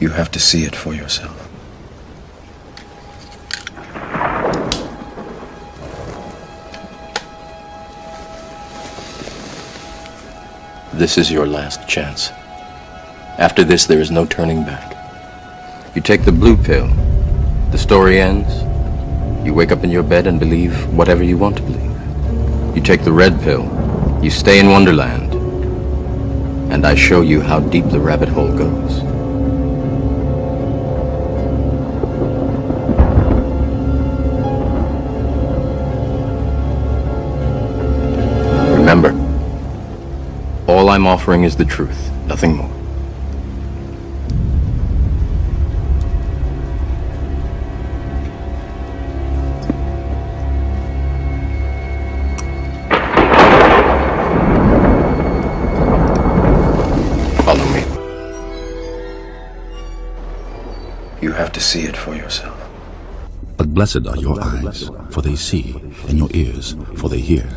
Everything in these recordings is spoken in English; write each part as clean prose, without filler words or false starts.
You have to see it for yourself. This is your last chance. After this, there is no turning back. You take the blue pill, the story ends. You wake up in your bed and believe whatever you want to believe. You take the red pill, you stay in Wonderland, and I show you how deep the rabbit hole goes. Remember, all I'm offering is the truth, nothing more. Follow me. You have to see it for yourself. But blessed are your eyes, for they see, and your ears, for they hear.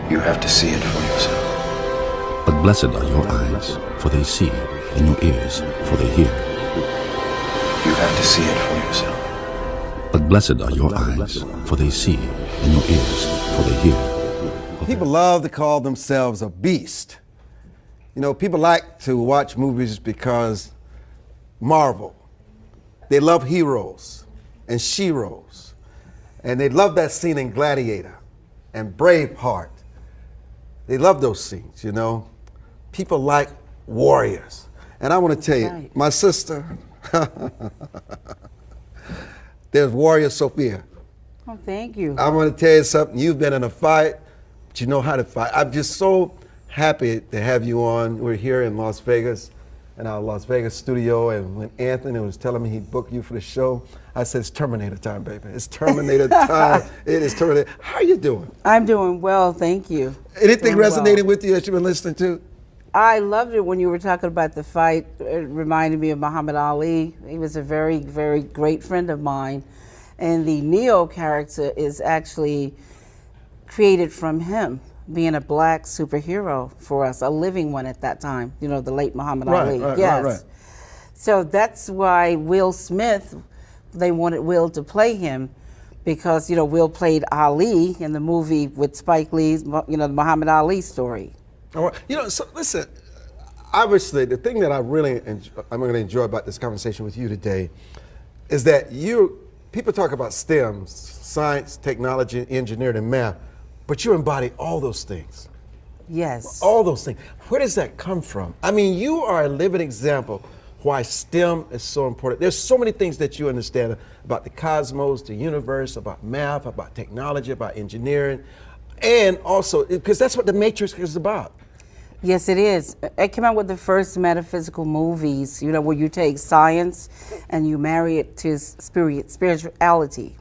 You have to see it for yourself. But blessed are your eyes, for they see, and your ears, for they hear. You have to see it for yourself. But blessed are your eyes, for they see, and your ears, for they hear. People love to call themselves a beast. You know, people like to watch movies because Marvel. They love heroes and sheroes. And they love that scene in Gladiator and Braveheart. They love those scenes, you know. People like warriors. And I want to tell you, my sister, there's Warrior Sophia. Oh, thank you. I want to tell you something. You've been in a fight, but you know how to fight. I'm just so happy to have you on. We're here in Las Vegas, in our Las Vegas studio, and when Anthony was telling me he booked you for the show, I said, it's Terminator time, baby. It's Terminator time. It is Terminator. How are you doing? I'm doing well, thank you. Anything resonated with you that you've been listening to? I loved it when you were talking about the fight. It reminded me of Muhammad Ali. He was a very, very great friend of mine. And the Neo character is actually created from him, being a black superhero for us, a living one at that time, you know, the late Muhammad Ali. Right. So that's why Will Smith, they wanted Will to play him because, you know, Will played Ali in the movie with Spike Lee's, you know, the Muhammad Ali story. All right. You know, so listen, obviously the thing that I'm going to enjoy about this conversation with you today is that people talk about STEM, science, technology, engineering, and math, but you embody all those things. Yes. All those things. Where does that come from? I mean, you are a living example why STEM is so important. There's so many things that you understand about the cosmos, the universe, about math, about technology, about engineering, and also, because that's what The Matrix is about. Yes, it is. I came out with the first metaphysical movies, you know, where you take science and you marry it to spirituality.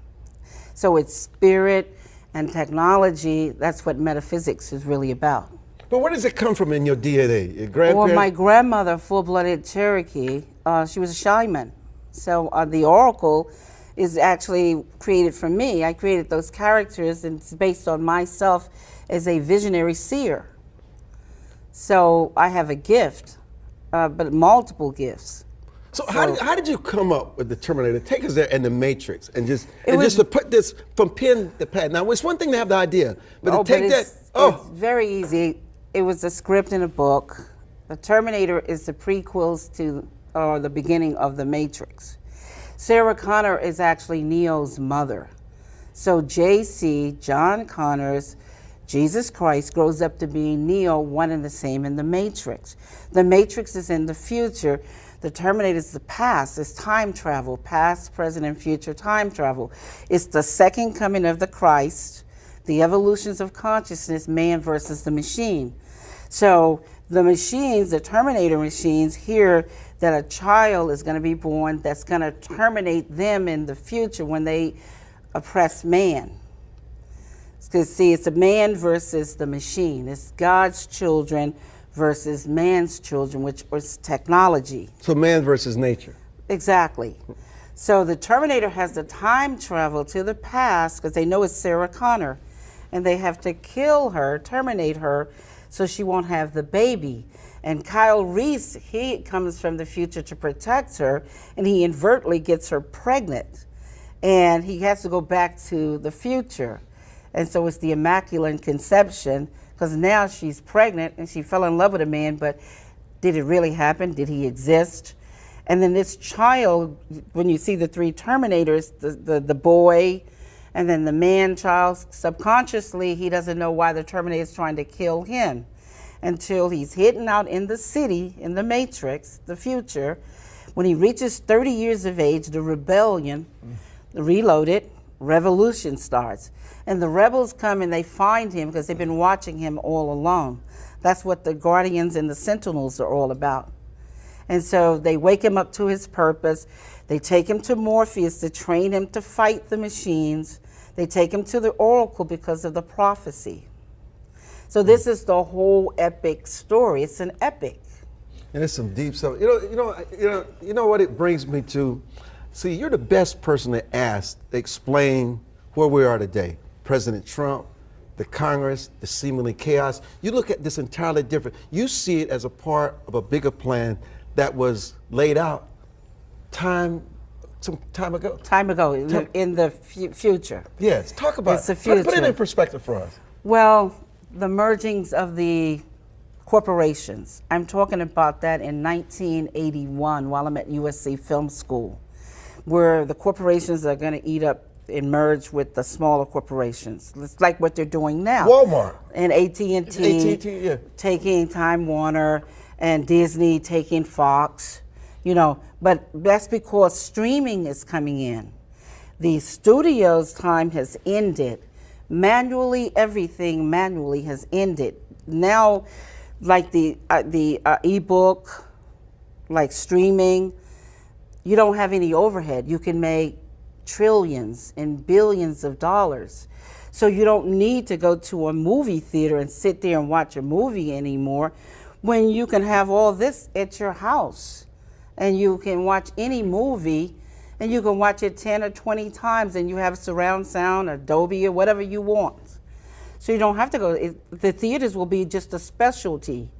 So it's spirit and technology. That's what metaphysics is really about. But where does it come from in your DNA? Your grandparents? Well, my grandmother, full-blooded Cherokee, she was a shaman. So the oracle is actually created from me. I created those characters, and it's based on myself as a visionary seer. So I have a gift, but multiple gifts. So how did you come up with the Terminator? Take us there and the Matrix, and just to put this from pen to pad. Now, it's one thing to have the idea, but to take that. It's very easy. It was a script in a book. The Terminator is the prequels to, or the beginning of the Matrix. Sarah Connor is actually Neo's mother. So JC, John Connors, Jesus Christ grows up to be Neo, one and the same in the Matrix. The Matrix is in the future. The Terminator is the past. It's time travel, past, present, and future time travel. It's the second coming of the Christ, the evolutions of consciousness, man versus the machine. So the machines, the Terminator machines, hear that a child is going to be born that's going to terminate them in the future when they oppress man. Because see, it's a man versus the machine. It's God's children versus man's children, which was technology. So man versus nature. Exactly. So the Terminator has to time travel to the past because they know it's Sarah Connor, and they have to kill her, terminate her, so she won't have the baby. And Kyle Reese, he comes from the future to protect her, and he inadvertently gets her pregnant. And he has to go back to the future. And so it's the Immaculate Conception, because now she's pregnant and she fell in love with a man, but did it really happen? Did he exist? And then this child, when you see the three Terminators, the boy, and then the man child, subconsciously, he doesn't know why the Terminator is trying to kill him until he's hidden out in the city, in the Matrix, the future. When he reaches 30 years of age, the rebellion, the Reloaded, revolution starts. And the rebels come and they find him because they've been watching him all along. That's what the Guardians and the Sentinels are all about. And so they wake him up to his purpose. They take him to Morpheus to train him to fight the machines. They take him to the Oracle because of the prophecy. So this is the whole epic story. It's an epic. And it's some deep stuff. You know what it brings me to? See, you're the best person to ask to explain where we are today. President Trump, the Congress, the seemingly chaos. You look at this entirely different. You see it as a part of a bigger plan that was laid out some time ago. In the future. Yes, talk about It's the it. Put it future. in perspective for us. Well, the mergings of the corporations. I'm talking about that in 1981 while I'm at USC Film School, where the corporations are going to eat up and merge with the smaller corporations. It's like what they're doing now. Walmart. And AT&T, yeah. taking Time Warner, and Disney taking Fox, but that's because streaming is coming in. The studio's time has ended. Everything manually has ended. Now, like the ebook, like streaming, you don't have any overhead. You can make trillions and billions of dollars. So you don't need to go to a movie theater and sit there and watch a movie anymore, when you can have all this at your house. And you can watch any movie, and you can watch it 10 or 20 times, and you have surround sound, or Dolby, or whatever you want. So you don't have to go. The theaters will be just a specialty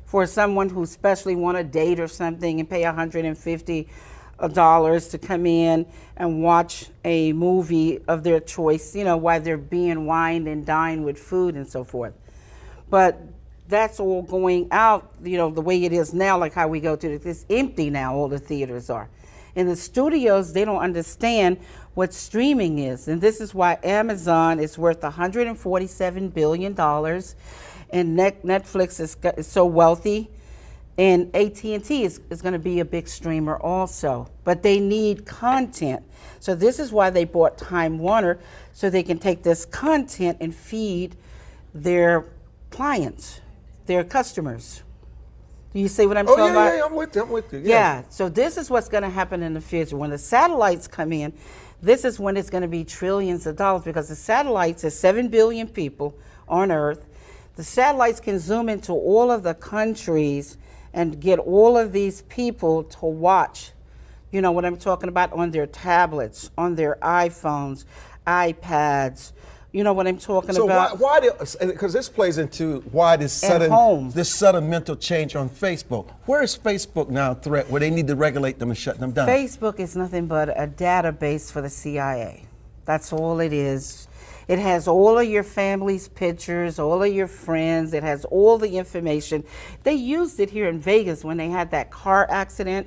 for someone who especially want a date or something and pay $150 to come in and watch a movie of their choice, while they're being wined and dined with food and so forth. But that's all going out, the way it is now, like how we go to it's empty now, all the theaters are. In the studios, they don't understand what streaming is. And this is why Amazon is worth $147 billion, and Netflix is so wealthy, and AT&T is going to be a big streamer also. But they need content. So this is why they bought Time Warner, so they can take this content and feed their clients, their customers. Do you see what I'm talking about? Yeah, I'm with you. Yeah, so this is what's going to happen in the future. When the satellites come in, this is when it's going to be trillions of dollars, because the satellites, there's 7 billion people on Earth. The satellites can zoom into all of the countries and get all of these people to watch, what I'm talking about, on their tablets, on their iPhones, iPads. You know what I'm talking about? So why because this plays into why this sudden mental change on Facebook. Where is Facebook now a threat where they need to regulate them and shut them down? Facebook is nothing but a database for the CIA. That's all it is. It has all of your family's pictures, all of your friends. It has all the information. They used it here in Vegas when they had that car accident.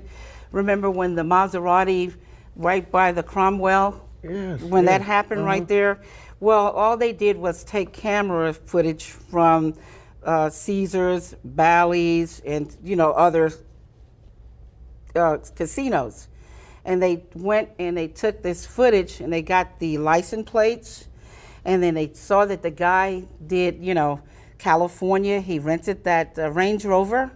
Remember when the Maserati right by the Cromwell? When that happened right there? Well, all they did was take camera footage from Caesars, Bally's, and other casinos, and they went and they took this footage and they got the license plates, and then they saw that the guy did, California. He rented that Range Rover,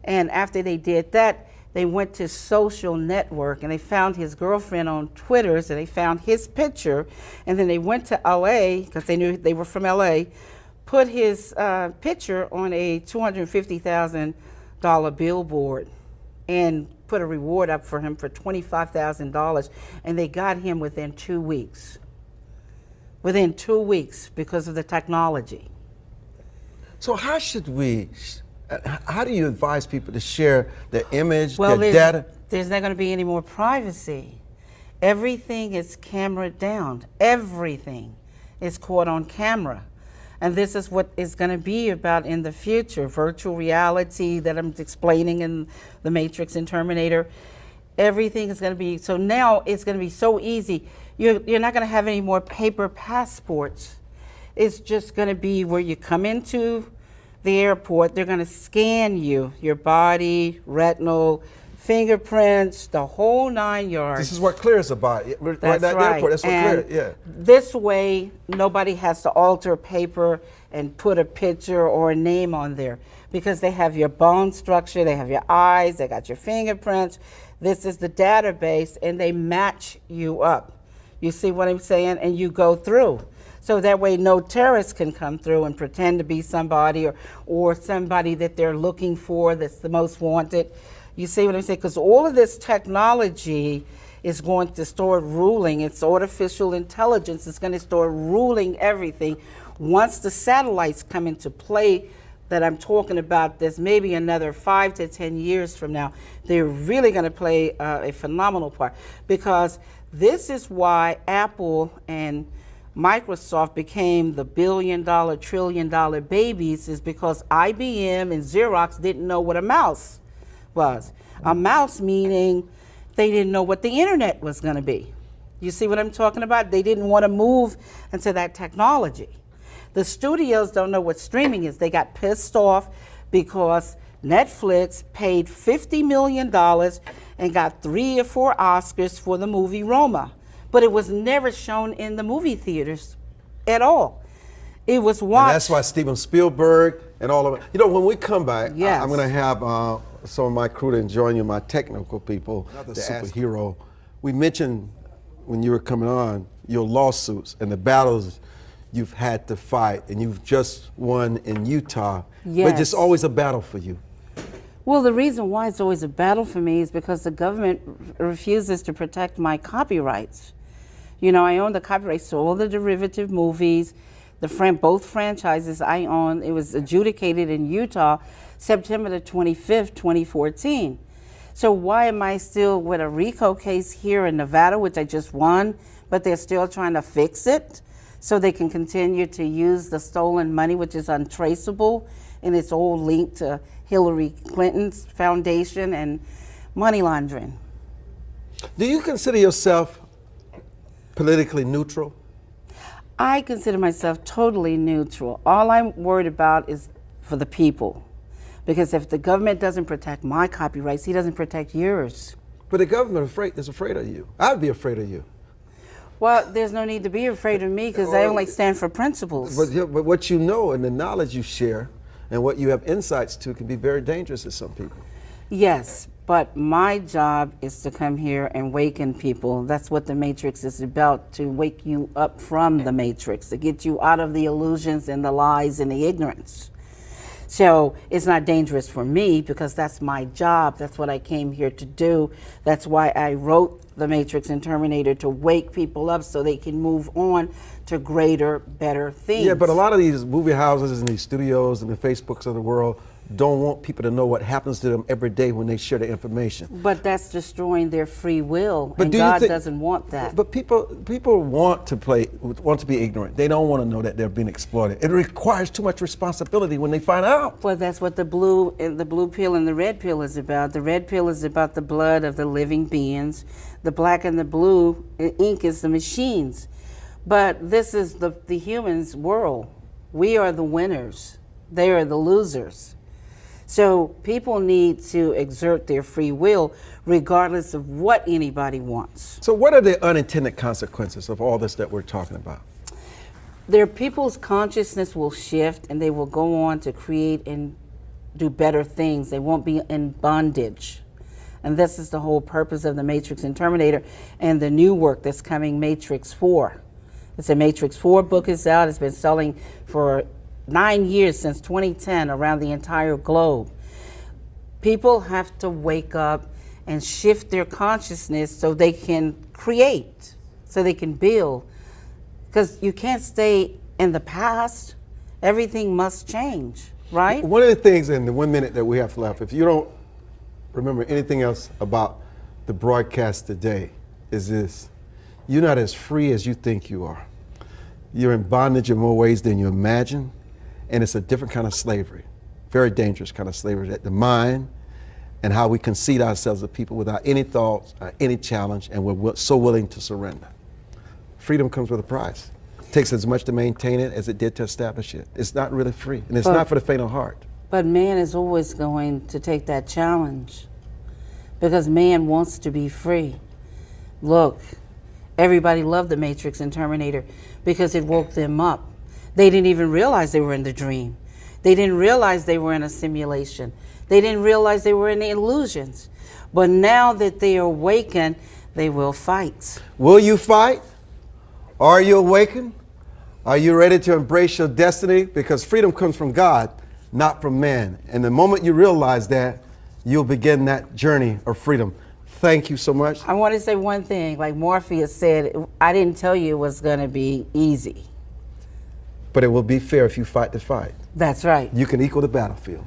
and after they did that, they went to social network and they found his girlfriend on Twitter, so they found his picture, and then they went to LA because they knew they were from LA, put his picture on a $250,000 billboard and put a reward up for him for $25,000, and they got him within 2 weeks. Within 2 weeks, because of the technology. So how should we, How do you advise people to share their image, Well, their data? there's not going to be any more privacy. Everything is camera down. Everything is caught on camera. And this is what it's going to be about in the future. Virtual reality that I'm explaining in The Matrix and Terminator. Everything is going to be, so now it's going to be so easy. You're not going to have any more paper passports. It's just going to be where you come into the airport, they're going to scan you, your body, retinal, fingerprints, the whole 9 yards. This is what clears about it. Right at the airport, that's what And clears it, yeah. This way, nobody has to alter paper and put a picture or a name on there because they have your bone structure, they have your eyes, they got your fingerprints. This is the database, and they match you up. You see what I'm saying? And you go through. So that way no terrorist can come through and pretend to be somebody or somebody that they're looking for that's the most wanted. You see what I'm saying? Because all of this technology is going to start ruling. It's artificial intelligence. It's going to start ruling everything. Once the satellites come into play that I'm talking about, there's maybe another 5 to 10 years from now, they're really going to play a phenomenal part. Because this is why Apple and Microsoft became the billion-dollar, trillion-dollar babies, is because IBM and Xerox didn't know what a mouse was. A mouse meaning they didn't know what the internet was going to be. You see what I'm talking about? They didn't want to move into that technology. The studios don't know what streaming is. They got pissed off because Netflix paid $50 million and got 3 or 4 Oscars for the movie Roma. But it was never shown in the movie theaters at all. It was watched. And that's why Steven Spielberg and all of it. You know, when we come back, Yes. I'm going to have some of my crew to join you, my technical people, the to ask- superhero. We mentioned when you were coming on your lawsuits and the battles you've had to fight, and you've just won in Utah. Yes. But it's always a battle for you. Well, the reason why it's always a battle for me is because the government refuses to protect my copyrights. You know, I own the copyrights to all the derivative movies, both franchises I own. It was adjudicated in Utah September the 25th, 2014. So why am I still with a RICO case here in Nevada, which I just won, but they're still trying to fix it so they can continue to use the stolen money, which is untraceable, and it's all linked to Hillary Clinton's foundation and money laundering. Do you consider yourself politically neutral? I consider myself totally neutral. All I'm worried about is for the people. Because if the government doesn't protect my copyrights, he doesn't protect yours. But the government is afraid of you. I'd be afraid of you. Well, there's no need to be afraid of me because I only stand for principles. But what you know and the knowledge you share and what you have insights to can be very dangerous to some people. Yes, but my job is to come here and waken people. That's what the Matrix is about, to wake you up from the Matrix, to get you out of the illusions and the lies and the ignorance. So it's not dangerous for me because that's my job. That's what I came here to do. That's why I wrote The Matrix and Terminator, to wake people up so they can move on to greater, better things. Yeah, but a lot of these movie houses and these studios and the Facebooks of the world don't want people to know what happens to them every day when they share the information. But that's destroying their free will, But and do you God think- doesn't want that. But people want to be ignorant. They don't want to know that they're being exploited. It requires too much responsibility when they find out. Well, that's what the blue pill and the red pill is about. The red pill is about the blood of the living beings. The black and the blue ink is the machines. But this is the humans' world. We are the winners. They are the losers. So people need to exert their free will regardless of what anybody wants. So what are the unintended consequences of all this that we're talking about? Their people's consciousness will shift and they will go on to create and do better things. They won't be in bondage. And this is the whole purpose of the Matrix and Terminator and the new work that's coming, Matrix 4. It's a Matrix 4 book is out. It's been selling for 9 years, since 2010, around the entire globe. People have to wake up and shift their consciousness so they can create, so they can build. Because you can't stay in the past. Everything must change. right? One of the things in the 1 minute that we have left, if you don't remember anything else about the broadcast today, is this: you're not as free as you think you are. You're in bondage in more ways than you imagine, and it's a different kind of slavery, very dangerous kind of slavery, that the mind and how we concede ourselves to people without any thoughts, any challenge, and we're so willing to surrender. Freedom comes with a price. It takes as much to maintain it as it did to establish it. It's not really free, and it's not for the faint of heart. But man is always going to take that challenge because man wants to be free. Look, everybody loved the Matrix and Terminator because it woke them up. They didn't even realize they were in the dream. They didn't realize they were in a simulation. They didn't realize they were in illusions. But now that they are awakened, they will fight. Will you fight? Are you awakened? Are you ready to embrace your destiny? Because freedom comes from God, not from man. And the moment you realize that, you'll begin that journey of freedom. Thank you so much. I want to say one thing. Like Morpheus said, I didn't tell you it was going to be easy. But it will be fair if you fight the fight. That's right. You can equal the battlefield.